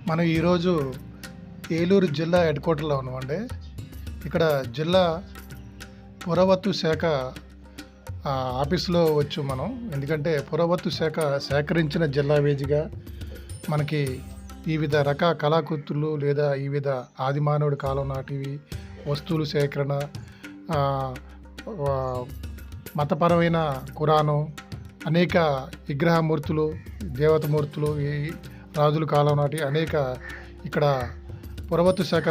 మనం ఈరోజు ఏలూరు జిల్లా హెడ్ క్వార్టర్లో ఉన్నామండి. ఇక్కడ జిల్లా పురావత్తు శాఖ ఆఫీస్లో వచ్చి మనం, ఎందుకంటే పురావత్తు శాఖ సేకరించిన జిల్లా వేదిగా మనకి వివిధ రకాల కళాకృతులు లేదా వివిధ ఆదిమానవుడి కాలం నాటివి వస్తువులు సేకరణ, మతపరమైన ఖురాను, అనేక విగ్రహమూర్తులు, దేవతమూర్తులు, ఈ రాజుల కాలం నాటి అనేక ఇక్కడ పురావత్తు శాఖ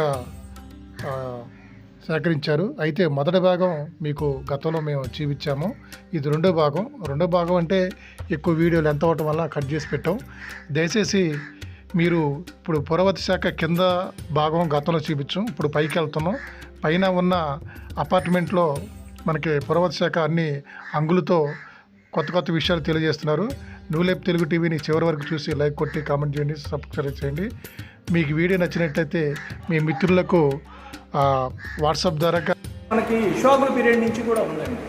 సేకరించారు. అయితే మొదటి భాగం మీకు గతంలో మేము చూపించాము. ఇది రెండో భాగం అంటే ఎక్కువ వీడియోలు ఎంత అవటం వల్ల కట్ చేసి పెట్టాం. దయచేసి మీరు ఇప్పుడు పురావత్తు శాఖ కింద భాగం గతంలో చూపించాం, ఇప్పుడు పైకి వెళ్తున్నాం. పైన ఉన్న అపార్ట్మెంట్లో మనకి పురావత్తు శాఖ అన్ని అంగులతో కొత్త విషయాలు తెలియజేస్తున్నారు. న్యూలైఫ్ తెలుగు టీవీని చివరి వరకు చూసి లైక్ కొట్టి కామెంట్ చేయండి, సబ్స్క్రైబ్ చేయండి. మీకు వీడియో నచ్చినట్లయితే మీ మిత్రులకు వాట్సాప్ ద్వారా. మనకి ఇక్ష్వాకుల పీరియడ్ నుంచి కూడా ఉందండి.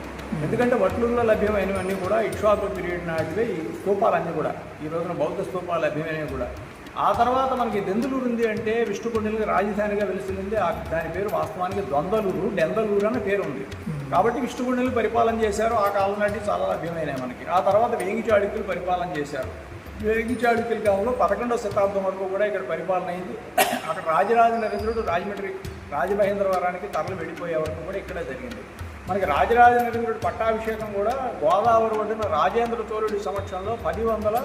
ఎందుకంటే వట్లూరులో లభ్యమైనవన్నీ కూడా ఇక్ష్వాకుల పీరియడ్ నాటివే ఈ స్తూపాలన్నీ కూడా. ఈ రోజున బౌద్ధ స్తూపాలు లభ్యమైనవి కూడా. ఆ తర్వాత మనకి దెందులూరు ఉంది అంటే విష్ణుకుండిలకి రాజధానిగా వెలిసింది. దాని పేరు వాస్తవానికి డెందలూరు అనే పేరు ఉంది. కాబట్టి విష్ణుకుండిలు పరిపాలన చేశారు. ఆ కాలం నాటి చాలా లభ్యమైనవి మనకి. ఆ తర్వాత వేంగి చాళుక్యులు పరిపాలన చేశారు. వేంగి చాళుక్యుల కాలంలో 11వ శతాబ్దం వరకు కూడా ఇక్కడ పరిపాలన అయింది. అక్కడ రాజరాజ నరేంద్రుడు రాజమండ్రి రాజమహేంద్రవరానికి తరలి వెళ్ళిపోయే వరకు కూడా ఇక్కడే జరిగింది. మనకి రాజరాజ నరేంద్రుడి పట్టాభిషేకం కూడా గోదావరి ఒడ్డున రాజేంద్ర చోళుడి సమక్షంలో 1116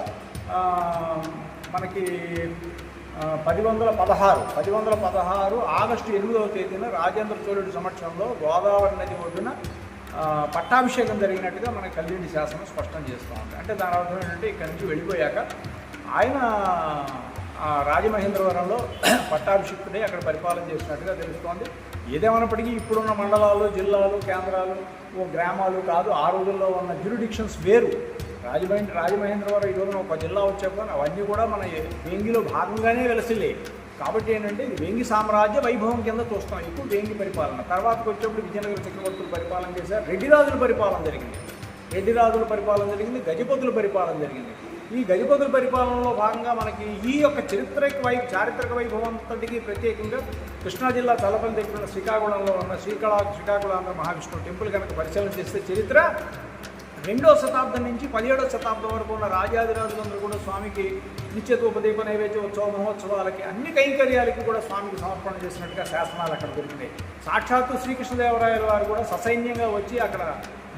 ఆగస్టు 8వ తేదీన రాజేంద్ర చోళుడి సమక్షంలో గోదావరి నది ఒడ్డున పట్టాభిషేకం జరిగినట్టుగా మన కళ్యాణి శాసనం స్పష్టం చేస్తూ ఉంది. అంటే దాని అర్థం ఏంటంటే ఇక్కడి నుంచి వెళ్ళిపోయాక ఆయన రాజమహేంద్రవరంలో పట్టాభిషిక్తుడై అక్కడ పరిపాలన చేసినట్టుగా తెలుస్తోంది. ఏదేమైనప్పటికీ ఇప్పుడున్న మండలాలు, జిల్లాలు, కేంద్రాలు, గ్రామాలు కాదు. ఆ రోజుల్లో ఉన్న జ్యూరిడిక్షన్స్ వేరు. రాజమహేంద్రవరం ఈ రోజున ఒక జిల్లా వచ్చేప్పుడు అవన్నీ కూడా మన వేంగిలో భాగంగానే వెలసిలే. కాబట్టి ఏంటంటే ఇది వేంగి సామ్రాజ్య వైభవం కింద చూస్తాం. ఎక్కువ వేంగి పరిపాలన. తర్వాతకు వచ్చేప్పుడు విజయనగర చక్రవర్తులు పరిపాలన చేశారు. రెడ్డి రాజుల పరిపాలన జరిగింది. గజపతుల పరిపాలన జరిగింది. ఈ గజపతుల పరిపాలనలో భాగంగా మనకి ఈ యొక్క చారిత్రక వైభవం అంతటికీ ప్రత్యేకంగా కృష్ణా జిల్లా చల్లపల్లి దగ్గర ఉన్న శ్రీకాకుళంలో ఉన్న శ్రీకాకుళాంధ్ర మహావిష్ణువు టెంపుల్ కనుక పరిశీలన చేస్తే చరిత్ర 2వ శతాబ్దం నుంచి 17వ శతాబ్దం వరకు ఉన్న రాజాదిరాజులందరూ కూడా స్వామికి నిత్యతోపదీప నైవేద్య ఉత్సవ మహోత్సవాలకి అన్ని కైంకర్యాలకి కూడా స్వామికి సమర్పణ చేసినట్టుగా శాసనాలు అక్కడ దొరికినాయి. సాక్షాత్తు శ్రీకృష్ణదేవరాయల వారు కూడా ససైన్యంగా వచ్చి అక్కడ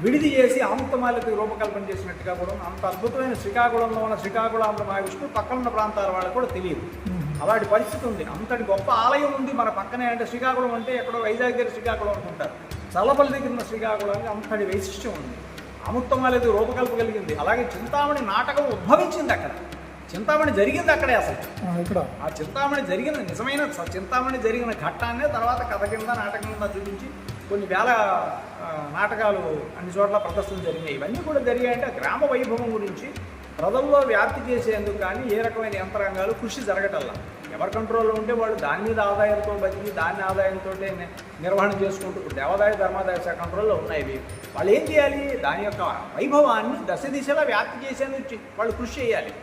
విడిది చేసి ఆముక్తమాలకి రూపకల్పన చేసినట్టుగా కూడా అంత అద్భుతమైన శ్రీకాకుళంలో ఉన్న శ్రీకాకుళాంధ్ర మహావిష్ణువు పక్కనున్న ప్రాంతాల వాళ్ళకు కూడా తెలియదు. అలాంటి పరిస్థితి ఉంది. అంతటి గొప్ప ఆలయం ఉంది మన పక్కనే. అంటే శ్రీకాకుళం అంటే ఎక్కడో వైజాగ్ దగ్గర శ్రీకాకుళం అనుకుంటారు. చల్లపల్లి దగ్గర ఉన్న శ్రీకాకుళానికి అంతటి వైశిష్ట్యం ఉంది. అముక్తమాలకి రూపకల్ప కలిగింది. అలాగే చింతామణి నాటకం ఉద్భవించింది అక్కడ. చింతామణి జరిగింది అక్కడే. అసలు ఆ చింతామణి జరిగిన నిజమైన చింతామణి జరిగిన ఘట్టాన్నే తర్వాత కథ కింద నాటకం కింద చూపించి కొన్ని వేల నాటకాలు అన్ని చోట్ల ప్రదర్శనలు జరిగినాయి. ఇవన్నీ కూడా జరిగాయంటే గ్రామ వైభవం గురించి ప్రజల్లో వ్యాప్తి చేసేందుకు కానీ ఏ రకమైన యంత్రాంగాలు కృషి జరగటల్లా. ఎవరి కంట్రోల్లో ఉంటే వాళ్ళు దాని మీద ఆదాయంతో బతికి దాని ఆదాయంతో నిర్వహణ చేసుకుంటూ ఇప్పుడు దేవాదాయ ధర్మాదాయ శాఖ కంట్రోల్లో ఉన్నాయి. వాళ్ళు ఏం చేయాలి? దాని యొక్క వైభవాన్ని దశ దిశలా వ్యాప్తి చేసేందుకు వాళ్ళు కృషి చేయాలి.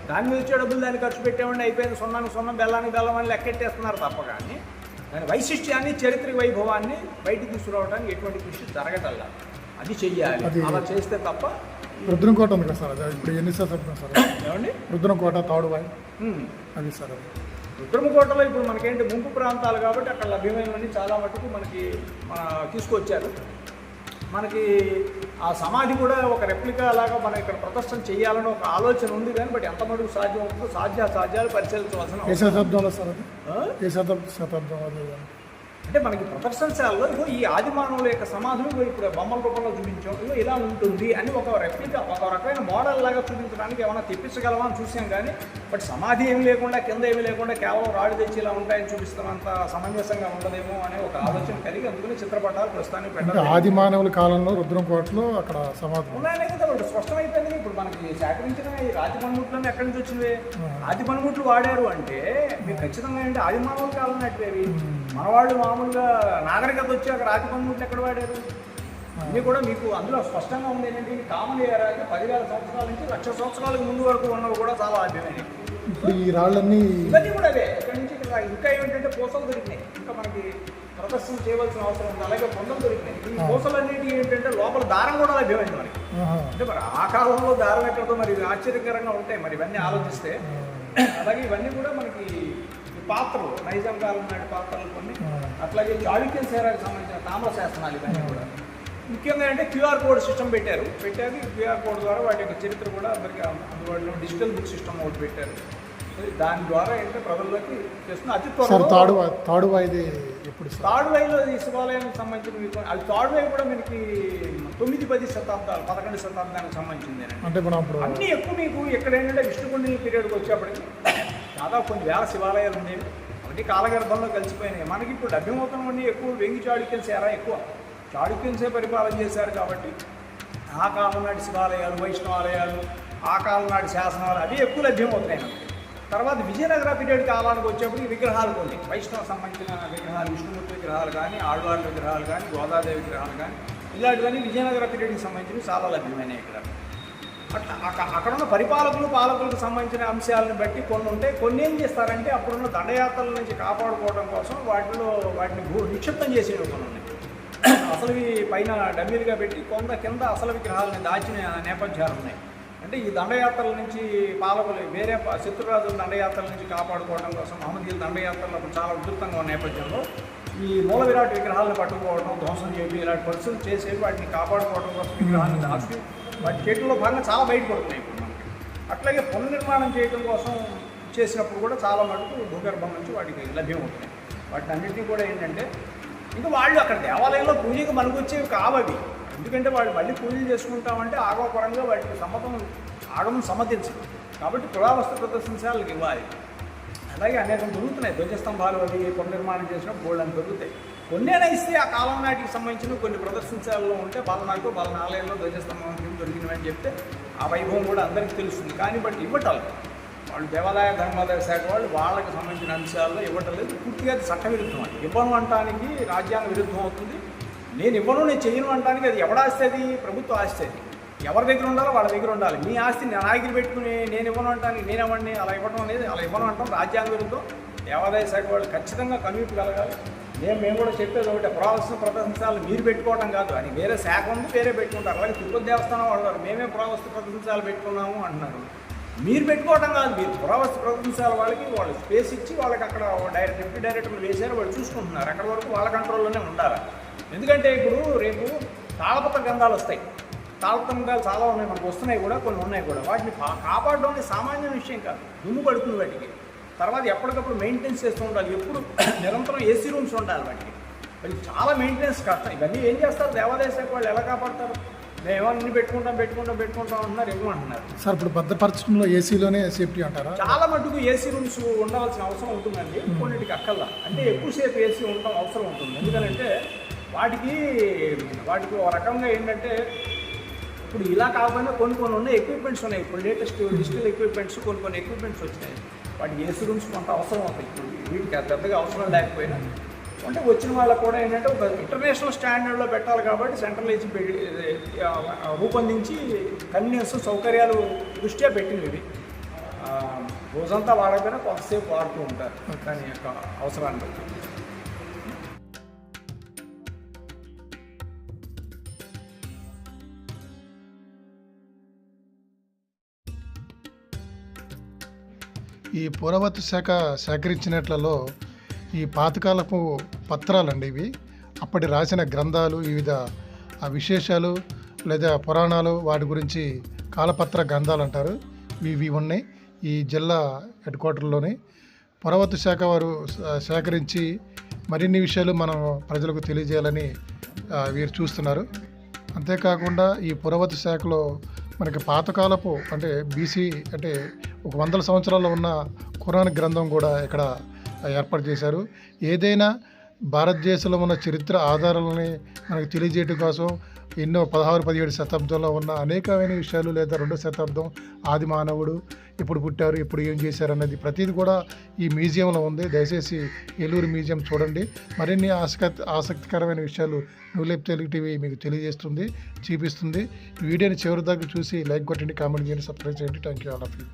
దాని మీద వచ్చే డబ్బులు దాన్ని ఖర్చు పెట్టేవాడిని అయిపోయింది. సున్నం బెల్లానికి బెల్లం అని లెక్కెట్టేస్తున్నారు తప్ప కానీ దాని వైశిష్ట్యాన్ని, చరిత్రక వైభవాన్ని బయటికి తీసుకురావడానికి ఎటువంటి కృషి జరగటల్లా. అది చెయ్యాలి. అలా చేస్తే తప్ప. రుద్రంకోట ఉంది కదా సార్, ఇప్పుడు ఎన్ని శతాబ్దం సార్? ఏమండి? రుద్రంకోట తాడుబాయి అది సార్. రుద్రమకోటలో ఇప్పుడు మనకేంటి ముంపు ప్రాంతాలు కాబట్టి అక్కడ లభ్యమైనవన్నీ చాలా మటుకు మనకి తీసుకొచ్చారు. మనకి ఆ సమాధి కూడా ఒక రెప్లికా లాగా మనం ఇక్కడ ప్రదర్శన చేయాలని ఒక ఆలోచన ఉంది. కానీ బట్ ఎంత మటుకు సాధ్యం అవుతుందో సాధ్యాలు పరిశీలించవలసిన. ఏ శతాబ్దంలో సార్ అది? ఏ శతాబ్దం అది? అంటే మనకి ప్రదర్శనశాలలో ఇగో ఈ ఆదిమానవుల యొక్క సమాధులు ఇప్పుడు బొమ్మల రూపంలో చూపించాం. ఇగో ఇలా ఉంటుంది అని ఒక రెప్లికా, ఒక రకమైన మోడల్ లాగా చూపించడానికి ఏమైనా తెప్పించగలమా అని చూసాం. కానీ బట్ సమాధి ఏమి లేకుండా, కింద ఏమి లేకుండా కేవలం రాడు తెచ్చి ఇలా ఉంటాయని చూపిస్తున్నంత సమంజసంగా ఉండదేమో అనే ఒక ఆలోచన కలిగి అందుకని చిత్రపటాలు ప్రస్తుతానికి పెట్టాలి. ఆదిమానవుల కాలంలో రుద్రంకోటలో అక్కడ సమాధులు ఉన్నాయనే కదా బట్ స్పష్టమైపోయింది. ఇప్పుడు మనకి సేకరించిన ఈ రాతి పనిముట్లన్నీ ఎక్కడి నుంచి వచ్చినవి? రాతి పనిముట్లు వాడారు అంటే మీకు ఖచ్చితంగా ఏంటి ఆదిమానవుల కాలం నాటివేవి. మనవాళ్ళు మామూలుగా నాగరికత వచ్చి అక్కడ రాతి పనిముట్లు ఎక్కడ వాడారు? అన్నీ కూడా మీకు అందులో స్పష్టంగా ఉంది ఏంటంటే కామన్ ఏరాకి 10,000 సంవత్సరాల నుంచి 1,00,000 సంవత్సరాలకు ముందు వరకు ఉన్నవి కూడా చాలా లభ్యమైనవి. ఇప్పుడు ఈ రాళ్ళన్నీ ఇవన్నీ కూడా అవే. ఇక్కడ నుంచి ఇక్కడ ఇంకా ఏమిటంటే పూసలు దొరికినాయి, ఇంకా మనకి ప్రదర్శన చేయవలసిన అవసరం ఉంది. అలాగే పొందలు దొరికినాయి. ఈ పూసలన్నిటికీ ఏంటంటే లోపల దారం కూడా లభ్యమైంది మనకి. అంటే మరి ఆ కాలంలో దారం ఎక్కడతో మరి ఆశ్చర్యకరంగా ఉంటాయి మరి ఇవన్నీ ఆలోచిస్తే. అలాగే ఇవన్నీ కూడా మనకి పాత్రలు, నైజాం కాలం నాటి పాత్రలు కొన్ని, అట్లాగే చాళుక్య సేరాకి సంబంధించిన తామ్ర శాసనాలు ఇవన్నీ కూడా. ముఖ్యంగా అంటే క్యూఆర్ కోడ్ సిస్టమ్ పెట్టారు. క్యూఆర్ కోడ్ ద్వారా వాటి యొక్క చరిత్ర కూడా అందరికీ అందుబాటులో డిజిటల్ బుక్ సిస్టమ్ ఒకటి పెట్టారు. దాని ద్వారా ఏంటంటే ప్రజల్లోకి చేస్తున్న అతి త్వరలో తాడువాయిది ఎప్పుడు తాడువాయిలో ఈ శివాలయానికి సంబంధించిన అది తాడువాయి కూడా మనకి 9-10 శతాబ్దాలు 11 శతాబ్దానికి సంబంధించింది. అంటే అన్నీ ఎక్కువ మీకు ఇక్కడ ఏంటంటే విష్ణుకుండిని పీరియడ్కి వచ్చేప్పటికి దాదాపు కొన్ని వేల శివాలయాలు ఉండేవి. అవన్నీ కాలగర్భంలో కలిసిపోయినాయి. మనకి ఇప్పుడు లభ్యమవుతున్నవన్నీ ఎక్కువ వెంగి చాళుక్యం సేరా ఎక్కువ చాళుక్యంసే పరిపాలన చేశారు కాబట్టి ఆ కాలం నాటి శివాలయాలు, వైష్ణవాలయాలు, ఆ కాలం నాటి శాసనాలు అవి ఎక్కువ లభ్యమవుతున్నాయి మనకి. తర్వాత విజయనగర పీరియడ్ కాలానికి వచ్చేప్పటికి విగ్రహాలు కొన్ని వైష్ణవ సంబంధించిన విగ్రహాలు, విష్ణుమూర్తి విగ్రహాలు కానీ, ఆళ్వార్ల విగ్రహాలు కానీ, గోదాదేవి విగ్రహాలు కానీ ఇలాంటివన్నీ విజయనగర పీరియడ్కి సంబంధించి చాలా లభ్యమైనవి ఇక్కడ. అట్లా అక్కడున్న పాలకులకు సంబంధించిన అంశాలను బట్టి కొన్ని ఉంటాయి. కొన్ని ఏం చేస్తారంటే అప్పుడున్న దండయాత్రల నుంచి కాపాడుకోవడం కోసం వాటిని నిక్షిప్తం చేసేవి కొన్ని ఉన్నాయి. అసలువి పైన డమ్మీలుగా పెట్టి కొంత కింద అసలు విగ్రహాలను దాచిన నేపథ్యాలు ఉన్నాయి. అంటే ఈ దండయాత్రల నుంచి పాలకులు వేరే శత్రురాజుల దండయాత్రల నుంచి కాపాడుకోవడం కోసం మహమ్మదీయుల దండయాత్రలు అప్పుడు చాలా ఉధృతంగా ఉన్న నేపథ్యంలో ఈ మూల విరాట్ విగ్రహాలను పట్టుకోవడం, ధ్వంసం చేయడం ఇలాంటి పరిస్థితులు చేసేవి. వాటిని కాపాడుకోవడం కోసం విగ్రహాలను దాచి వాటి చేతుల్లో భాగంగా చాలా బయటపడుతున్నాయి ఇప్పుడు మనకి. అట్లాగే పునర్నిర్మాణం చేయడం కోసం చేసినప్పుడు కూడా చాలా మటుకు భూగర్భం నుంచి వాటికి లభ్యమవుతున్నాయి. వాటిని అన్నింటినీ కూడా ఏంటంటే ఇంకా వాళ్ళు అక్కడ దేవాలయంలో పూజకి మనకు వచ్చేవి కావవి. ఎందుకంటే వాళ్ళు మళ్ళీ పూజలు చేసుకుంటామంటే ఆగమపరంగా వాటికి ఆగమం సమ్మతించదు. కాబట్టి పురావస్తు ప్రదర్శనశాలకు ఇవ్వాలి. అలాగే అనేకం దొరుకుతున్నాయి. ధ్వజస్తంభాలు అవి పునర్నిర్మాణం చేసినప్పుడు బోల్డ్ అని దొరుకుతాయి. కొన్నైనా ఇస్తే ఆ కాలం నాటికి సంబంధించిన కొన్ని ప్రదర్శనశాలలో ఉంటే వాళ్ళ ఆలయంలో ధ్వజస్తంభం దొరికినవని చెప్తే ఆ వైభవం కూడా అందరికీ తెలుస్తుంది. కానీ బట్ ఇవ్వటాలు వాళ్ళు దేవాదాయ ధర్మాదాయ శాఖ వాళ్ళకి సంబంధించిన అంశాల్లో ఇవ్వటం లేదు. పూర్తిగా చట్ట విరుద్ధం. అది ఇవ్వను అనటానికి రాజ్యాంగ విరుద్ధం అవుతుంది. నేను చెయ్యను అనడానికి అది ఎవడాస్తి, అది ప్రభుత్వ ఆస్తి. అది ఎవరి దగ్గర ఉండాలో వాళ్ళ దగ్గర ఉండాలి. మీ ఆస్తిని నా దగ్గర పెట్టుకుని నేను ఇవ్వను అనటానికి నేనేమండి అలా ఇవ్వడం అనేది, అలా ఇవ్వను అంటాం రాజ్యాంగ విరుద్ధం. దేవాదాయ శాఖ వాళ్ళు ఖచ్చితంగా కమ్యూట్ కలగాలి. మేము కూడా చెప్పేది ఒకటి, పురావస్తు ప్రదర్శనశాలను మీరు పెట్టుకోవడం కాదు, అని వేరే శాఖ ఉంది, వేరే పెట్టుకుంటారు. అలాగే తిరుపతి దేవస్థానం వాళ్ళు మేమే పురావస్తు ప్రదర్శనశాలు పెట్టుకున్నాము అంటున్నారు. మీరు పెట్టుకోవడం కాదు, మీరు పురావస్తు ప్రదర్శనశాల వాళ్ళకి వాళ్ళు స్పేస్ ఇచ్చి వాళ్ళకి అక్కడ డిప్యూటీ డైరెక్టర్లు వేశారు, వాళ్ళు చూసుకుంటున్నారు. అక్కడ వరకు వాళ్ళ కంట్రోల్లోనే ఉండాలి. ఎందుకంటే ఇప్పుడు రేపు తాళపత్ర గ్రంథాలు వస్తాయి. తాళపత్ర గ్రంథాలు చాలా ఉన్నాయి, మనకు వస్తున్నాయి కూడా, కొన్ని ఉన్నాయి కూడా. వాటిని కాపాడడం అనేది సామాన్య విషయం కాదు. దుమ్ము పడుతుంది వాటికి. తర్వాత ఎప్పటికప్పుడు మెయింటెనెన్స్ చేస్తూ ఉండాలి. ఎప్పుడు నిరంతరం ఏసీ రూమ్స్ ఉండాలి వాటికి. మరి చాలా మెయింటెనెన్స్ కష్టం. ఇవన్నీ ఏం చేస్తారు దేవాదాయ శాఖ వాళ్ళు, ఎలా కాపాడతారు? మేము అన్ని పెట్టుకుంటాం అంటున్నారు, ఇవ్వమంటున్నారు. సార్ ఇప్పుడు భద్రపరచడంలో ఏసీలోనే సేఫ్టీ అంటారా? చాలా మటుకు ఏసీ రూమ్స్ ఉండవలసిన అవసరం ఉంటుందండి. కొన్నిటికి అక్కల్లా అంటే ఎక్కువసేపు ఏసీ ఉండటం అవసరం ఉంటుంది. ఎందుకంటే వాటికి ఒక రకంగా ఏంటంటే ఇప్పుడు ఇలా కాకుండా కొన్ని ఉన్నాయి ఎక్విప్మెంట్స్ ఉన్నాయి. ఇప్పుడు లేటెస్ట్ డిజిటల్ ఎక్విప్మెంట్స్ కొన్ని ఎక్విప్మెంట్స్ వచ్చినాయి. వాటికి ఏసీ రూమ్స్ కొంత అవసరం అవుతాయి. ఇప్పుడు వీటికి పెద్దగా అవసరం లేకపోయినా అంటే వచ్చిన వాళ్ళకు కూడా ఏంటంటే ఒక ఇంటర్నేషనల్ స్టాండర్డ్లో పెట్టాలి కాబట్టి సెంట్రల్ ఏజీ రూపొందించి కన్వీనియన్స్ సౌకర్యాలు దృష్ట్యా పెట్టినవి. రోజంతా వాడకపోయినా కొంతసేపు వాడుతూ ఉంటారు దాని యొక్క అవసరాన్ని బట్టి. ఈ పురావస్తు శాఖ సేకరించినట్లలో ఈ పాతకాలపు పత్రాలండి ఇవి. అప్పటి రాసిన గ్రంథాలు, వివిధ విశేషాలు లేదా పురాణాలు, వాటి గురించి కాలపత్ర గ్రంథాలు అంటారు. ఇవి ఉన్నాయి ఈ జిల్లా హెడ్ క్వార్టర్లోని. పురావస్తు శాఖ వారు సేకరించి మరిన్ని విషయాలు మనం ప్రజలకు తెలియజేయాలని వీరు చూస్తున్నారు. అంతేకాకుండా ఈ పురావస్తు శాఖలో మనకి పాతకాలపు అంటే బీసీ అంటే ఒక 100 సంవత్సరాల్లో ఉన్న ఖురాన్ గ్రంథం కూడా ఇక్కడ ఏర్పాటు చేశారు. ఏదైనా భారతదేశంలో ఉన్న చరిత్ర ఆధారాలని మనకు తెలియజేయడం కోసం ఎన్నో 16-17 శతాబ్దంలో ఉన్న అనేకమైన విషయాలు, లేదా 2వ శతాబ్దం ఆది మానవుడు ఎప్పుడు పుట్టారు, ఎప్పుడు ఏం చేశారు అన్నది ప్రతిదీ కూడా ఈ మ్యూజియంలో ఉంది. దయచేసి ఏలూరు మ్యూజియం చూడండి. మరిన్ని ఆసక్తికరమైన విషయాలు న్యూలైఫ్ తెలుగు టీవీ మీకు తెలియజేస్తుంది, చూపిస్తుంది. ఈ వీడియోని చివరి దాకా చూసి లైక్ కొట్టండి, కామెంట్ చేయండి, సబ్స్క్రైబ్ చేయండి. Thank you all of you.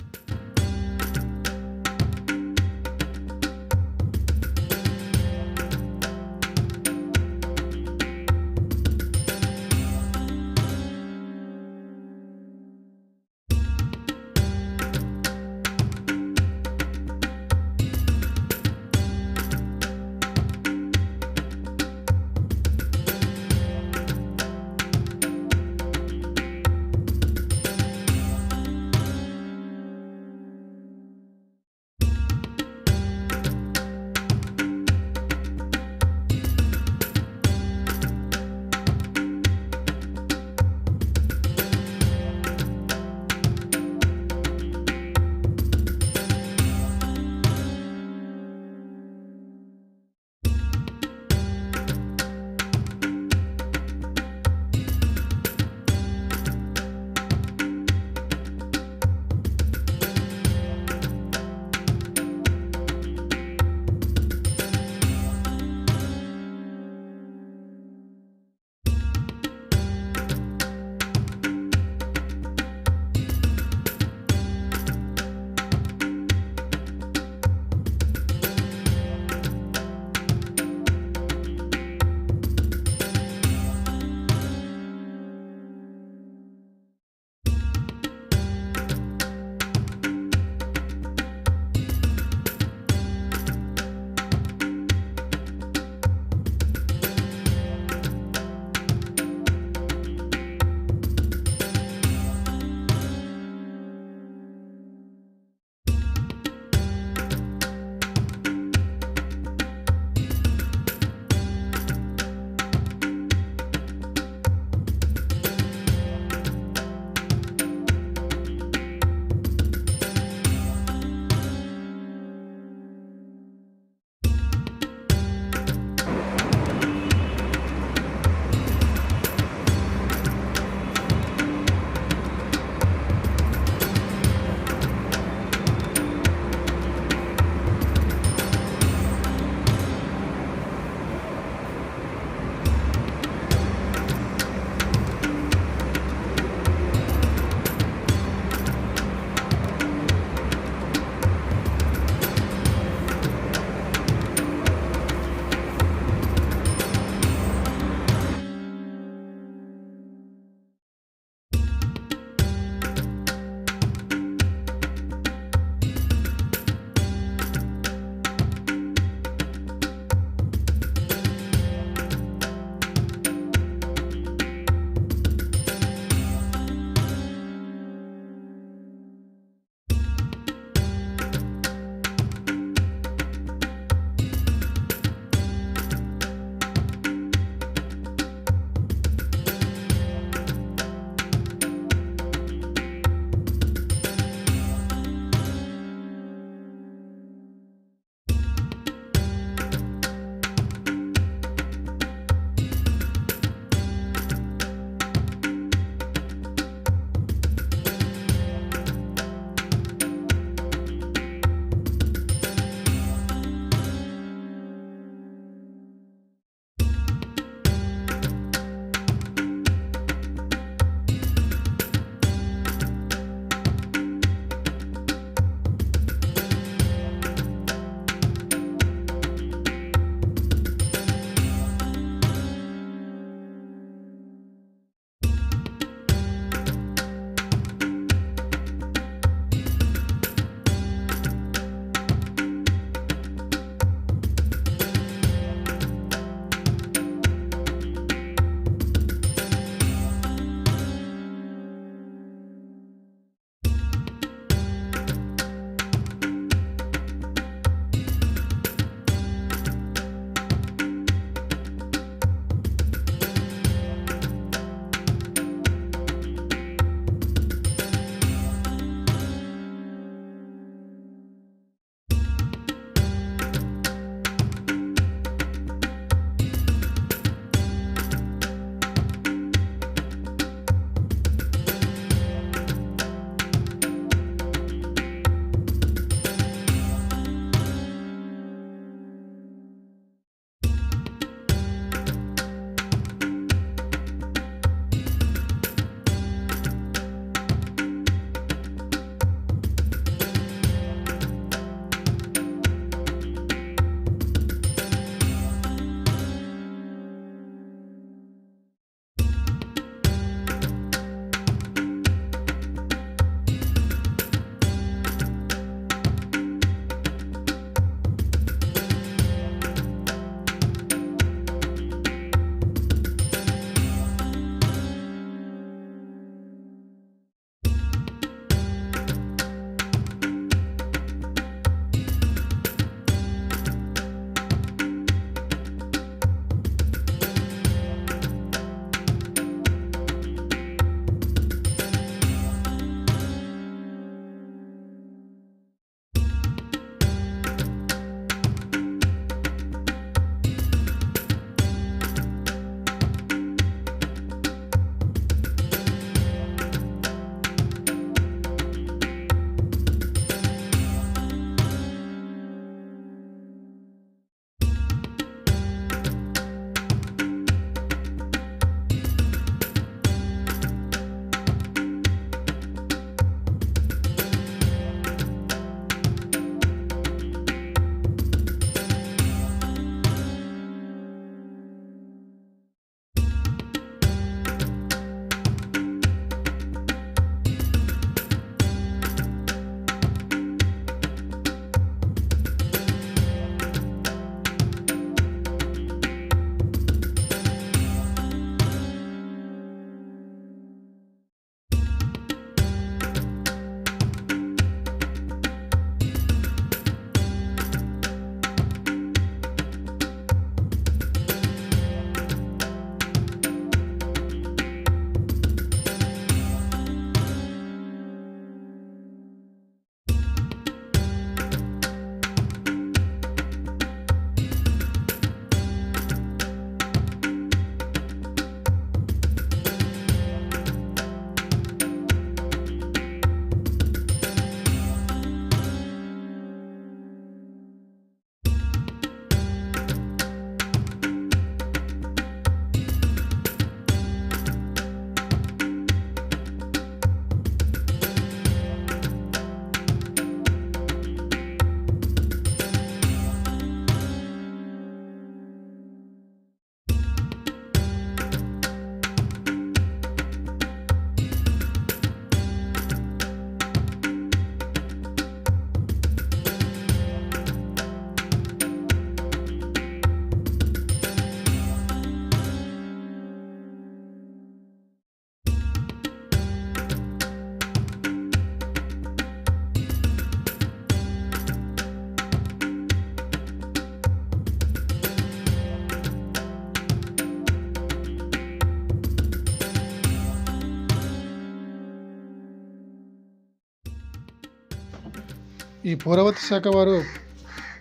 ఈ పురావస్తు శాఖ వారు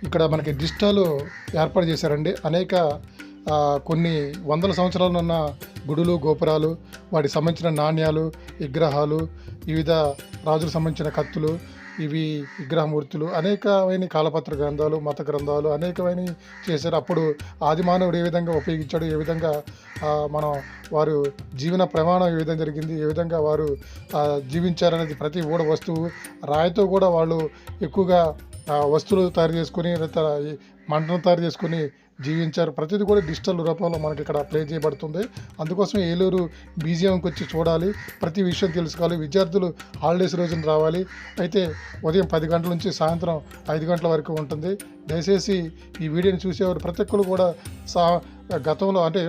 ఇక్కడ మనకి డిజిటల్ ఏర్పాటు చేశారండి. అనేక కొన్ని వందల సంవత్సరాలున్న గుడులు, గోపురాలు, వాటికి సంబంధించిన నాణ్యాలు, విగ్రహాలు, వివిధ రాజులకు సంబంధించిన కత్తులు, ఇవి విగ్రహమూర్తులు, అనేకమైన కాలపత్ర గ్రంథాలు, మత గ్రంథాలు అనేకమైన చేశారు. అప్పుడు ఆదిమానవుడు ఏ విధంగా ఉపయోగించాడు, ఏ విధంగా మనం వారు జీవన ప్రమాణం ఏ విధంగా జరిగింది, ఏ విధంగా వారు జీవించారనేది ప్రతి వస్తువు రాయితో కూడా వాళ్ళు ఎక్కువగా వస్తువులు తయారు చేసుకుని, మంటను తయారు చేసుకుని జీవించారు. ప్రతిదీ కూడా డిజిటల్ రూపంలో మనకి ఇక్కడ ప్లే చేయబడుతుంది. అందుకోసం ఏలూరు మ్యూజియంకి వచ్చి చూడాలి, ప్రతి విషయం తెలుసుకోవాలి. విద్యార్థులు హాలిడేస్ రోజున రావాలి. అయితే ఉదయం 10 గంటల నుంచి సాయంత్రం 5 గంటల వరకు ఉంటుంది. దయచేసి ఈ వీడియోని చూసేవారు ప్రతి ఒక్కరు కూడా గతంలో అంటే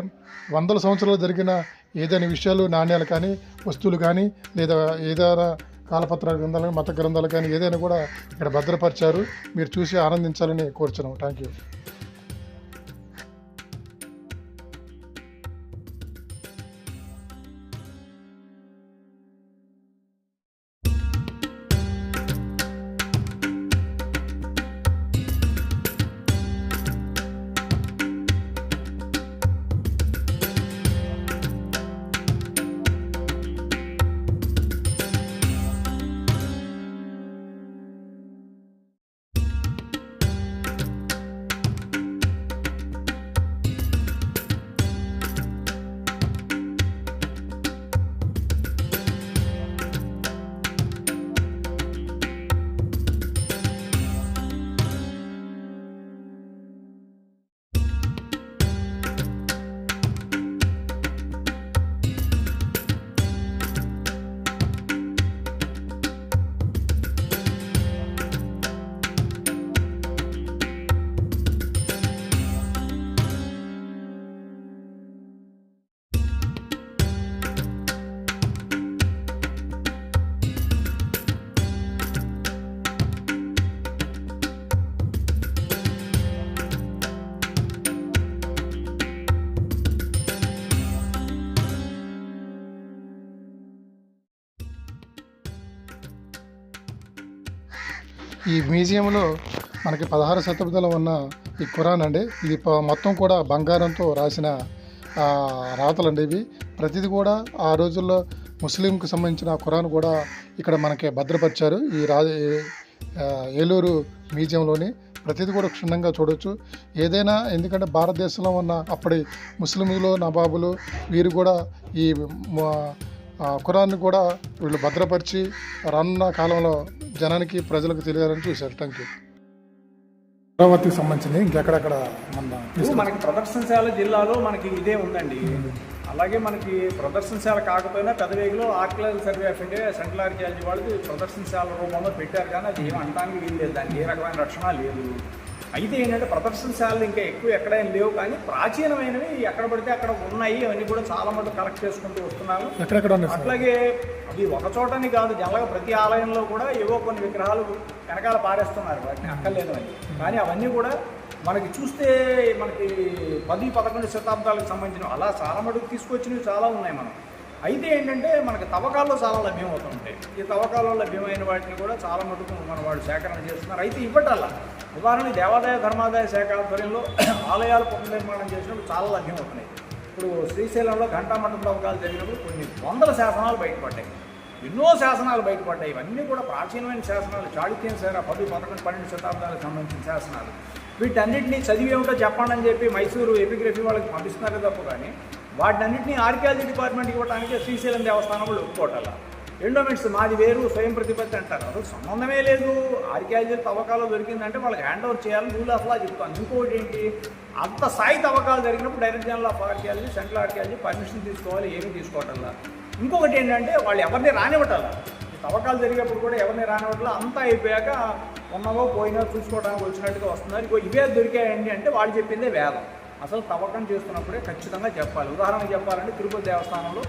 వందల సంవత్సరాలు జరిగిన ఏదైనా విషయాలు, నాణ్యాలు కానీ, వస్తువులు కానీ, లేదా ఏదైనా కాలపత్ర గ్రంథాలు, మత గ్రంథాలు కానీ ఏదైనా కూడా ఇక్కడ భద్రపరిచారు. మీరు చూసి ఆనందించాలని కోరుచున్నాం. Thank you. ఈ మ్యూజియంలో మనకి 16వ శతాబ్దంలో ఉన్న ఈ ఖురాన్ అండి. ఇది మొత్తం కూడా బంగారంతో రాసిన రాతలండి. ఇవి ప్రతిదీ కూడా ఆ రోజుల్లో ముస్లింకి సంబంధించిన ఖురాన్ కూడా ఇక్కడ మనకి భద్రపరిచారు. ఈ ఏలూరు మ్యూజియంలోని ప్రతిదీ కూడా క్షుణ్ణంగా చూడవచ్చు. ఏదైనా ఎందుకంటే భారతదేశంలో ఉన్న అప్పటి ముస్లింలు, నవాబులు వీరు కూడా ఈ ఖురాన్ని కూడా వీళ్ళు భద్రపరిచి రానున్న కాలంలో జనానికి, ప్రజలకు తెలియాలని చూశారు. Thank you. అమరావతికి సంబంధించింది ఇంకెక్కడెక్కడ మనకి ప్రదర్శనశాల జిల్లాలో మనకి ఇదే ఉందండి. అలాగే మనకి ప్రదర్శనశాల కాకపోయినా పెదవేగిలో archaeology survey of India, central archaeology వాళ్ళు ప్రదర్శనశాల రూపంలో పెట్టారు. కానీ అది ఏమి అనడానికి వీలు లేదు, దానికి ఏ రకమైన రక్షణ లేదు. అయితే ఏంటంటే ప్రదర్శనశాలలు ఇంకా ఎక్కువ ఎక్కడైనా లేవు, కానీ ప్రాచీనమైనవి ఎక్కడ పడితే అక్కడ ఉన్నాయి. అవన్నీ కూడా చాలా మంది కలెక్ట్ చేసుకుంటూ వస్తున్నారు. అట్లాగే అవి ఒక చోటని కాదు, జనరల్గా ప్రతి ఆలయంలో కూడా ఏవో కొన్ని విగ్రహాలు వెనకాల పారేస్తున్నారు, వాటిని అక్కర్లేదు అని. కానీ అవన్నీ కూడా మనకి చూస్తే మనకి 10-11 శతాబ్దాలకు సంబంధించినవి అలా చాలా మటుకు తీసుకొచ్చినవి చాలా ఉన్నాయి మనం. అయితే ఏంటంటే మనకి తవ్వకాల్లో చాలా లభ్యమవుతుంటాయి. ఈ తవ్వకాల్లో లభ్యమైన వాటిని కూడా చాలా మటుకు మన వాళ్ళు సేకరణ చేస్తున్నారు. అయితే ఇవ్వటల్లా ఉదాహరణకి దేవాదాయ ధర్మాదాయ శాఖ ఆధ్వర్యంలో ఆలయాలు పునర్నిర్మాణం చేసినప్పుడు చాలా లభ్యమవుతున్నాయి. ఇప్పుడు శ్రీశైలంలో ఘంటామఠం తవ్వకాలు జరిగినప్పుడు కొన్ని వందల శాసనాలు బయటపడ్డాయి, ఎన్నో శాసనాలు బయటపడ్డాయి. ఇవన్నీ కూడా ప్రాచీనమైన శాసనాలు, చాళుక్యం శాఖ 10, 11, 12 శతాబ్దాలకు సంబంధించిన శాసనాలు. వీటన్నింటినీ చదివి ఏమిటో చెప్పండి అని చెప్పి మైసూరు ఎపిగ్రఫీ వాళ్ళకి పంపిస్తున్నారు తప్ప, కానీ వాటినన్నింటినీ ఆర్కియాలజీ డిపార్ట్మెంట్కి ఇవ్వడానికి శ్రీశైలం దేవస్థానం వాళ్ళు ఒప్పుకోవటాల. ఎండోమెంట్స్ మాది వేరు, స్వయం ప్రతిపత్తి అంటారు. అసలు సంబంధమే లేదు. ఆర్కియాలజీ తవ్వకాలు దొరికిందంటే వాళ్ళకి హ్యాండ్ ఓవర్ చేయాలని రూల్ ఆఫ్ లా చెప్తాను. ఇంకోటి ఏంటి, అంత స్థాయి తవ్వకాలు జరిగినప్పుడు direct general of archaeology, central archaeology permission తీసుకోవాలి, ఏమీ తీసుకోవటంలా. ఇంకొకటి ఏంటంటే వాళ్ళు ఎవరిని రానివ్వటాల. తవ్వకాలు జరిగేప్పుడు కూడా ఎవరిని రానివ్వట్లా. అంతా అయిపోయాక ఉన్నవో పోయినా చూసుకోవడానికి వచ్చినట్టుగా వస్తున్నారు. ఇంకో ఇవే దొరికాయండి అంటే వాళ్ళు చెప్పిందే వేదం. అసలు తవ్వకం చేస్తున్నప్పుడే ఖచ్చితంగా చెప్పాలి. ఉదాహరణకు చెప్పాలంటే తిరుపతి దేవస్థానంలో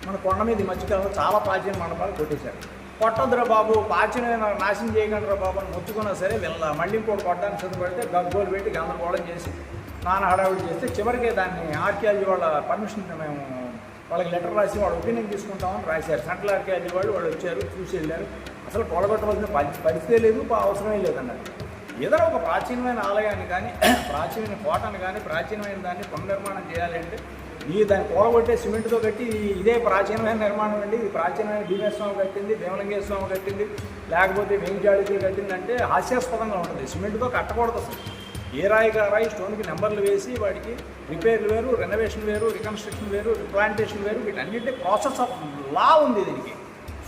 మన కొండ మీద ఈ మధ్యకాలంలో చాలా ప్రాచీన మండపాలు కొట్టేశారు. కొట్టదురా బాబు, ప్రాచీనమైన నాశనం చేయగలరా బాబు అని మొత్తుకున్నా సరే వెళ్ళా. మళ్ళీ ఇంకోటి కొట్టడానికి సిద్ధపడితే గగ్గోలు పెట్టి గందరగోళం చేసి నాన్న హడావిడి చేస్తే చివరికి దాన్ని ఆర్కియాలజీ వాళ్ళ పర్మిషన్ మేము వాళ్ళకి లెటర్ రాసి వాళ్ళ ఒపీనియన్ తీసుకుంటామని రాశారు. సెంట్రల్ ఆర్కియాలజీ వాళ్ళు వచ్చారు, చూసి వెళ్ళారు. అసలు కూలగొట్టవలసిన పరిస్థితే లేదు, అవసరమే లేదన్నది. ఏదైనా ఒక ప్రాచీనమైన ఆలయాన్ని కానీ, ప్రాచీనమైన కోటను కానీ, ప్రాచీనమైన దాన్ని పునర్నిర్మాణం చేయాలి అంటే దాన్ని కూలగొట్టే సిమెంట్తో కట్టి ఇదే ప్రాచీనమైన నిర్మాణం అండి, ఇది ప్రాచీనమైన భీమేశ్వరం కట్టింది, భీమలింగేశ్వర స్వామి కట్టింది, లేకపోతే వేంచాళికి కట్టిందంటే హాస్యాస్పదంగా ఉంటుంది. సిమెంట్తో కట్టకూడదు అసలు. ఏ రాయికి ఆ రాయి స్టోన్కి నెంబర్లు వేసి వాటికి రిపేర్లు వేరు, రెనోవేషన్ వేరు, రికన్స్ట్రక్షన్ వేరు, రిప్లాంటేషన్ వేరు, వీటన్నింటి ప్రాసెస్ ఆఫ్ లా ఉంది దీనికి.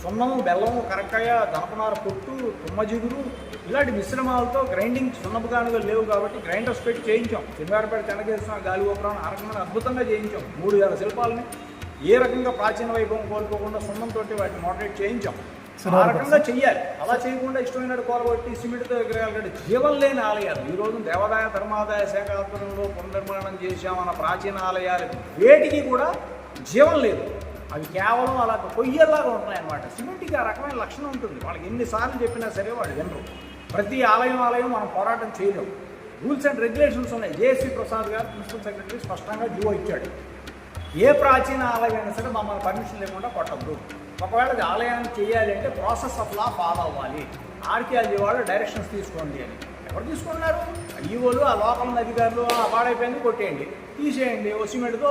సున్నము, బెల్లము, కరక్కాయ, దనపనార పొట్టు, తుమ్మ జిగురు ఇలాంటి మిశ్రమాలతో గ్రైండింగ్ సున్నపు గానుగలు లేవు కాబట్టి గ్రైండర్స్ పెట్టి చేయించాం. శనివారపేట చెన్నకేశ్వరం, గాలిగోపురం ఆ రకమైన అద్భుతంగా చేయించాం. 3000 శిల్పాలని ఏ రకంగా ప్రాచీన వైభవం కోల్పోకుండా సున్నంతో వాటిని మోడరేట్ చేయించాం. ఆ రకంగా చెయ్యాలి. అలా చేయకుండా ఇష్టమైనట్టు కూలగొట్టి సిమెంట్తో విగ్రహాలు కట్టి జీవం లేని ఆలయాలు ఈరోజు దేవాదాయ ధర్మాదాయ శాఖ ఆధ్వర్యంలో పునర్నిర్మాణం చేశామన్న ప్రాచీన ఆలయాలు వేటికి కూడా జీవం లేదు. అవి కేవలం అలా కొయ్యల్లాగా ఉంటున్నాయి అన్నమాట. సిమెంట్కి ఆ రకమైన లక్షణం ఉంటుంది. వాళ్ళకి ఎన్నిసార్లు చెప్పినా సరే వాళ్ళు వినరు. ప్రతి ఆలయం మనం పోరాటం చేయలేము. రూల్స్ అండ్ రెగ్యులేషన్స్ ఉన్నాయి. జేఎస్సీ ప్రసాద్ గారు ప్రిన్సిపల్ సెక్రటరీ స్పష్టంగా జీవో ఇచ్చాడు. ఏ ప్రాచీన ఆలయం అయినా సరే మమ్మల్ని పర్మిషన్ లేకుండా కొట్టద్దు. ఒకవేళ అది ఆలయాన్ని చేయాలి అంటే ప్రాసెస్ ఆఫ్ లా ఫాలో అవ్వాలి. ఆర్కియాలజీ వాళ్ళు డైరెక్షన్స్ తీసుకోండి అని. ఎవరు తీసుకున్నారు? ఈవోలు, ఆ లోకల్ అధికారులు పాడైపోయింది కొట్టేయండి, తీసేయండి, ఓ సిమెంట్తో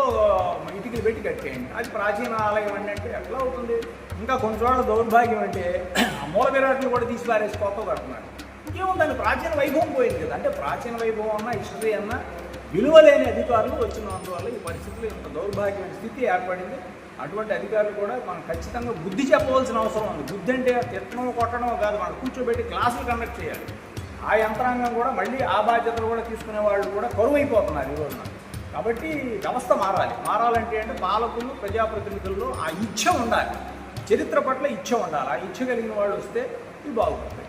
ఇటుకలు పెట్టి కట్టేయండి. అది ప్రాచీన ఆలయం అంటే ఎట్లా అవుతుంది? ఇంకా కొన్ని చోట్ల దౌర్భాగ్యం అంటే మూల విరాట్లు కూడా తీసి పారేసి కొత్త కడుతున్నారు. ఇంకేముందండి, ప్రాచీన వైభవం పోయింది కదా. అంటే ప్రాచీన వైభవం అన్నా, హిస్టరీ అన్నా విలువలేని అధికారులు వచ్చినందువల్ల ఈ పరిస్థితులు ఇంత దౌర్భాగ్యమైన స్థితి ఏర్పడింది. అటువంటి అధికారులు కూడా మనం ఖచ్చితంగా బుద్ధి చెప్పవలసిన అవసరం ఉంది. బుద్ధి అంటే తిట్టడం కొట్టడం కాదు, మనం కూర్చోబెట్టి క్లాసులు కండక్ట్ చేయాలి. ఆ యంత్రాంగం కూడా మళ్ళీ ఆ బాధ్యతలు కూడా తీసుకునే వాళ్ళు కూడా కరువైపోతున్నారు ఈ రోజున. కాబట్టి వ్యవస్థ మారాలంటే పాలకులు, ప్రజాప్రతినిధుల్లో ఆ ఇచ్ఛ ఉండాలి. చరిత్ర పట్ల ఇచ్ఛ ఉండాలి. ఆ ఇచ్ఛ కలిగిన వాళ్ళు వస్తే ఇది బాగుంటుంది.